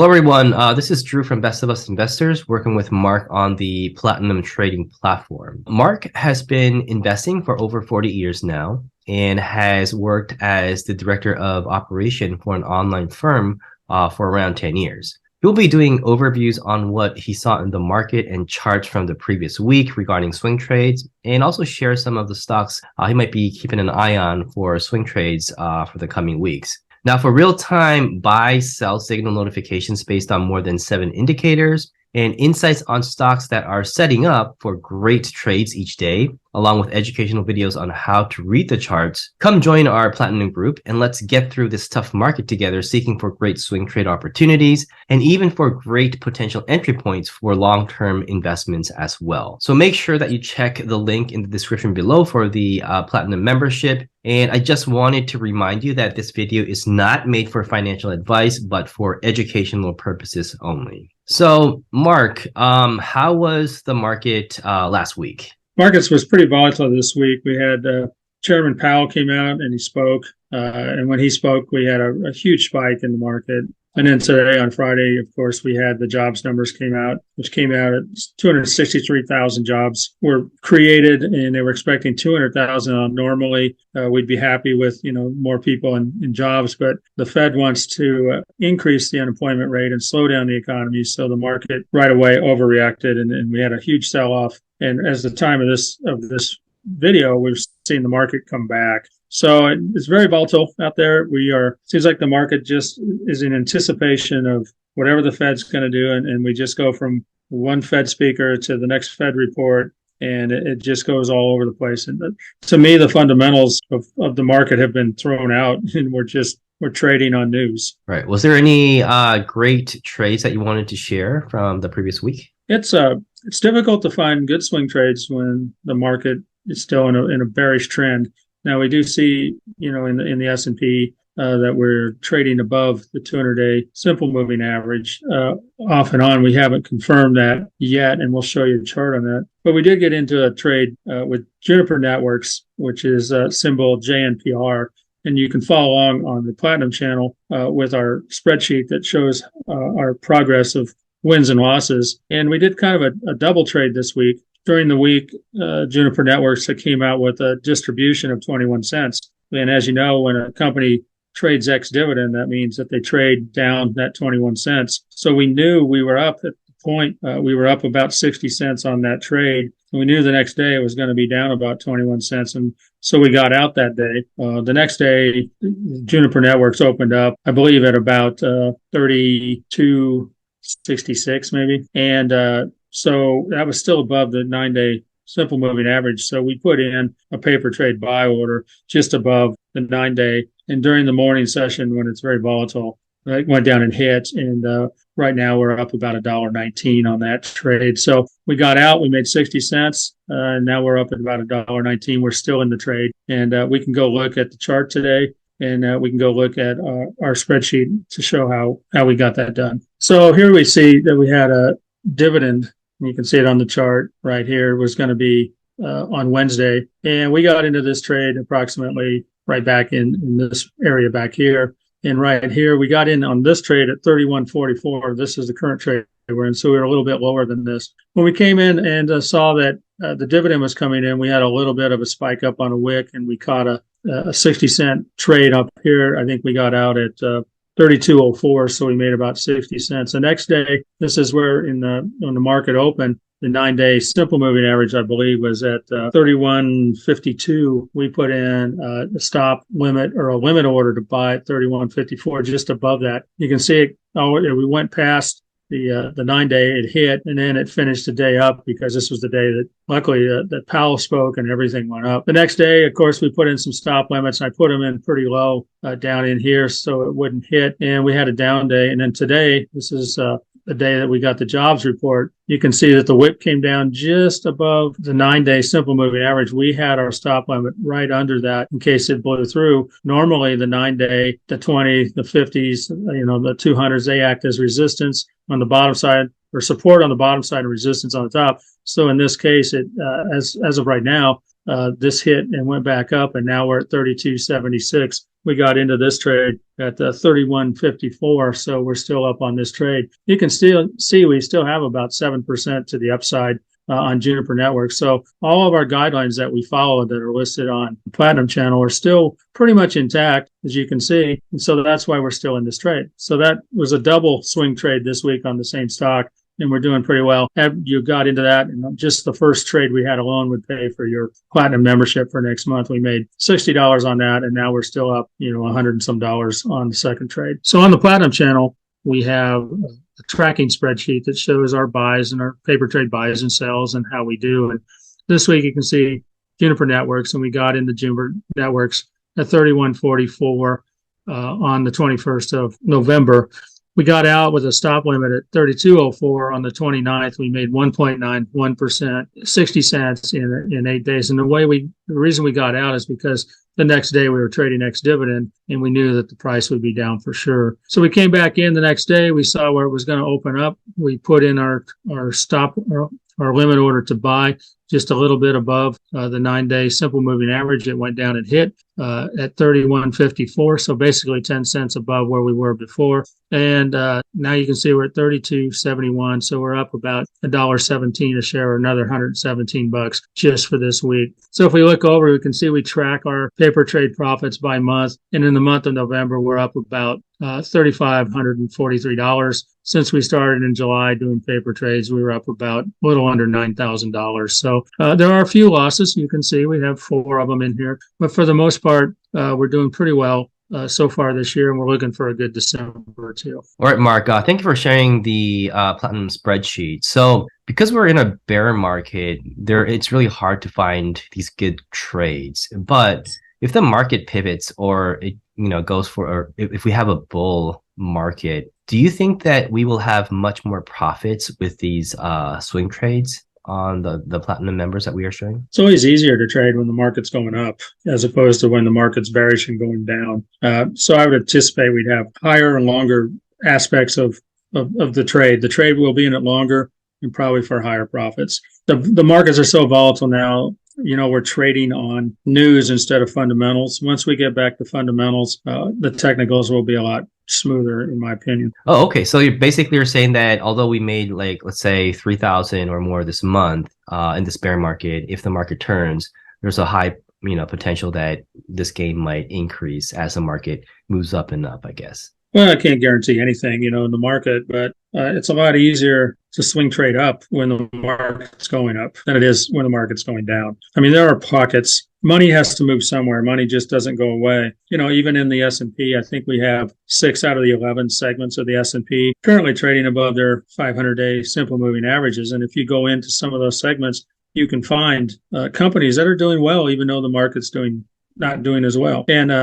Hello, everyone. This is Drew from Best of Us Investors, working with Mark on the Platinum Trading platform. Mark has been investing for over 40 years now and has worked as the director of operation for an online firm for around 10 years. He'll be doing overviews on what he saw in the market and charts from the previous week regarding swing trades, and also share some of the stocks he might be keeping an eye on for swing trades for the coming weeks. Now, for real-time buy-sell signal notifications based on more than 7 indicators and insights on stocks that are setting up for great trades each day, along with educational videos on how to read the charts, come join our Platinum group and let's get through this tough market together, seeking for great swing trade opportunities and even for great potential entry points for long-term investments as well. So make sure that you check the link in the description below for the Platinum membership. And I just wanted to remind you that this video is not made for financial advice, but for educational purposes only. So, Mark, how was the market last week? Markets was pretty volatile this week. We had Chairman Powell came out and he spoke. And when he spoke, we had a huge spike in the market. And then today on Friday, of course, we had the jobs numbers which came out at 263,000 jobs were created, and they were expecting 200,000. Normally, we'd be happy with, more people in jobs, but the Fed wants to increase the unemployment rate and slow down the economy. So the market right away overreacted, and we had a huge sell-off. And as the time of this video, we've seen the market come back. So it's very volatile out there. Seems like the market just is in anticipation of whatever the Fed's going to do. And we just go from one Fed speaker to the next Fed report, and it just goes all over the place. And to me, the fundamentals of the market have been thrown out, and we're trading on news. Right. Was there any great trades that you wanted to share from the previous week? It's difficult to find good swing trades when the market is still in a bearish trend. Now we do see, in the S&P that we're trading above the 200-day simple moving average off and on. We haven't confirmed that yet, and we'll show you a chart on that. But we did get into a trade with Juniper Networks, which is symbol JNPR. And you can follow along on the Platinum channel with our spreadsheet that shows our progress of wins and losses. And we did kind of a double trade this week. During the week, Juniper Networks came out with a distribution of 21 cents. And as you know, when a company trades ex-dividend, that means that they trade down that 21 cents. So we knew we were up at the point, we were up about 60 cents on that trade. And we knew the next day it was going to be down about 21 cents. And so we got out that day. The next day, Juniper Networks opened up, I believe, at about 32.66 maybe. And so that was still above the 9-day simple moving average. So we put in a paper trade buy order just above the 9-day. And during the morning session, when it's very volatile, it went down and hit. And right now we're up about $1.19 on that trade. So we got out, we made 60 cents. And now we're up at about $1.19. We're still in the trade. And we can go look at the chart today. And we can go look at our spreadsheet to show how we got that done. So here we see that we had a dividend. You can see it on the chart right here. It was going to be on Wednesday. And we got into this trade approximately right back in this area back here. And right here, we got in on this trade at 31.44. This is the current trade we're in. So we were a little bit lower than this. When we came in and saw that the dividend was coming in, we had a little bit of a spike up on a wick, and we caught a 60-cent trade up here. I think we got out at 32.04, so we made about 60 cents. The next day, this is where when the market opened, the 9-day simple moving average, I believe, was at 31.52. We put in a stop limit or a limit order to buy at 31.54, just above that. You can see it. We went past the 9-day, it hit, and then it finished the day up because this was the day that luckily that Powell spoke and everything went up. The next day, of course, we put in some stop limits. I put them in pretty low down in here so it wouldn't hit, and we had a down day. And then today, this is the day that we got the jobs report. You can see that the wick came down just above the 9-day simple moving average. We had our stop limit right under that in case it blew through. Normally, the 9-day, the 20, the 50s, the 200s, they act as resistance on the bottom side, or support on the bottom side and resistance on the top. So in this case, it as of right now, this hit and went back up, and now we're at 32.76. We got into this trade at 31.54, so we're still up on this trade. You can still see we still have about 7% to the upside on Juniper Network. So all of our guidelines that we follow that are listed on the Platinum channel are still pretty much intact, as you can see. And so that's why we're still in this trade. So that was a double swing trade this week on the same stock, and we're doing pretty well. You got into that, and just the first trade we had alone would pay for your Platinum membership for next month. We made $60 on that, and now we're still up, $100 and some dollars on the second trade. So on the Platinum channel, we have a tracking spreadsheet that shows our buys and our paper trade buys and sells and how we do. And this week you can see Juniper Networks, and we got into Juniper Networks at 31.44 on the 21st of November. We got out with a stop limit at 32.04 on the 29th. We made 1.91%, 60 cents in 8 days. And the reason we got out is because the next day we were trading ex-dividend, and we knew that the price would be down for sure. So we came back in the next day. We saw where it was going to open up. We put in our stop, our limit order to buy just a little bit above the 9-day simple moving average. It went down and hit at 31.54, so basically 10 cents above where we were before. And now you can see we're at 32.71, so we're up about $1.17 a share, or another $117 just for this week. So if we look over, we can see we track our paper trade profits by month, and in the month of November, we're up about $3,543. Since we started in July doing paper trades, we were up about a little under $9,000. So there are a few losses. You can see we have 4 of them in here, but for the most part, we're doing pretty well so far this year, and we're looking for a good December too. All right, Mark, thank you for sharing the Platinum spreadsheet. So because we're in a bear market, it's really hard to find these good trades. But if the market pivots, or it goes for, or if we have a bull market, do you think that we will have much more profits with these swing trades on the Platinum members that we are showing? It's always easier to trade when the market's going up as opposed to when the market's bearish and going down. So I would anticipate we'd have higher and longer aspects of the trade. The trade will be in it longer and probably for higher profits. The markets are so volatile now. We're trading on news instead of fundamentals. Once we get back to fundamentals, the technicals will be a lot smoother, in my opinion. Oh, okay. So you're saying that although we made, like, let's say 3,000 or more this month in this bear market, if the market turns, there's a high potential that this gain might increase as the market moves up and up, I guess. Well, I can't guarantee anything, in the market, but it's a lot easier to swing trade up when the market's going up than it is when the market's going down. I mean, there are pockets. Money has to move somewhere. Money just doesn't go away. Even in the S&P, I think we have 6 out of the 11 segments of the S&P currently trading above their 500-day simple moving averages. And if you go into some of those segments, you can find companies that are doing well, even though the market's not doing as well. And,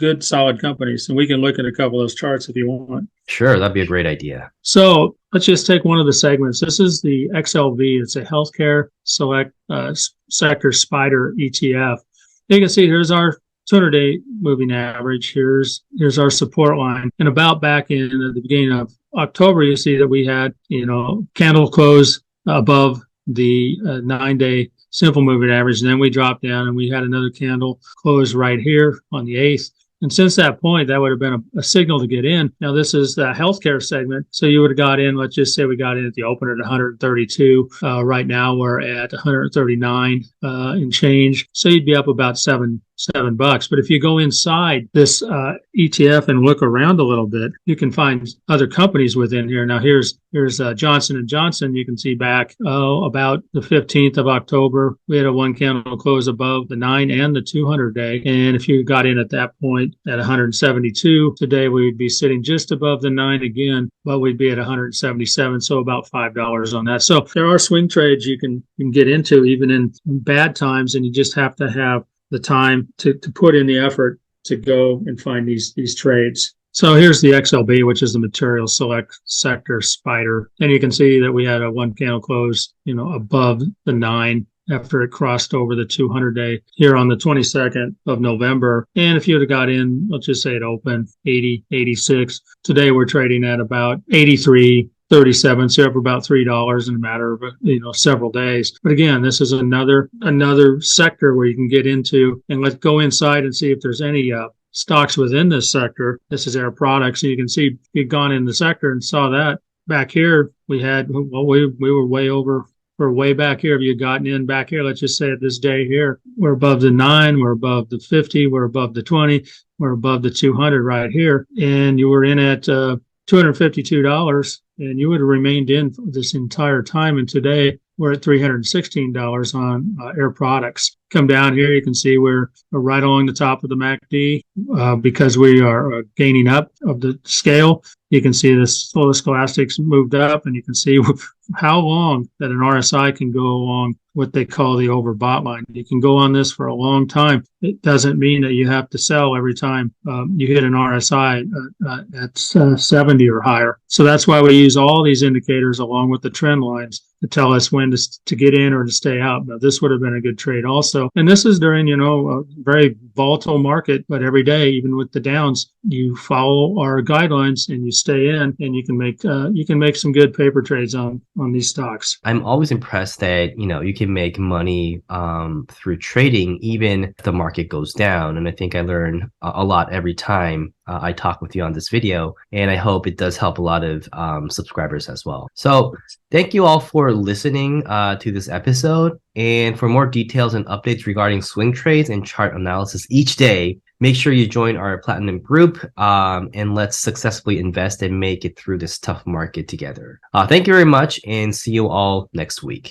good, solid companies. And we can look at a couple of those charts if you want. Sure, that'd be a great idea. So let's just take one of the segments. This is the XLV. It's a healthcare select sector spider ETF. You can see here's our 200-day moving average. Here's our support line. And about back in the beginning of October, you see that we had, candle close above the 9-day simple moving average. And then we dropped down and we had another candle close right here on the 8th. And since that point, that would have been a signal to get in. Now, this is the healthcare segment. So you would have got in, let's just say we got in at the open at 132. Right now, we're at 139 and change. So you'd be up about $7. But if you go inside this ETF and look around a little bit, you can find other companies within here. Now, here's Johnson & Johnson. You can see back about the 15th of October, we had a 1 candle close above the 9 and the 200-day. And if you got in at that point at 172, today we would be sitting just above the 9 again, but we'd be at 177, so about $5 on that. So there are swing trades you can get into even in bad times, and you just have to have the time to put in the effort to go and find these trades. So here's the XLB, which is the material select sector spider. And you can see that we had a 1 candle close, above the 9 after it crossed over the 200-day here on the 22nd of November. And if you would have got in, let's just say it opened 80, 86. Today we're trading at about 83, 37, so up about $3 in a matter of several days. But again, this is another sector where you can get into, and let's go inside and see if there's any stocks within this sector. This is Air Products, and you can see you've gone in the sector and saw that back here we were way over. We're way back here. If you had gotten in back here, let's just say at this day here, we're above the 9, we're above the 50, we're above the 20, we're above the 200 right here, and you were in at $252, and you would have remained in this entire time. And today we're at $316 on Air Products. Come down here, you can see we're right along the top of the MACD because we are gaining up of the scale. You can see this scholastics moved up, and you can see how long that an RSI can go along what they call the overbought line. You can go on this for a long time. It doesn't mean that you have to sell every time you hit an RSI at 70 or higher. So that's why we use all these indicators along with the trend lines to tell us when to get in or to stay out. Now, this would have been a good trade also. And this is during, a very volatile market, but every day, even with the downs, you follow our guidelines and you stay in, and you can make some good paper trades on these stocks. I'm always impressed that, you can make money through trading, even if the market goes down. And I think I learn a lot every time I talk with you on this video, and I hope it does help a lot of subscribers as well. So thank you all for listening to this episode. And for more details and updates regarding swing trades and chart analysis each day, make sure you join our Platinum group, and let's successfully invest and make it through this tough market together. Thank you very much, and see you all next week.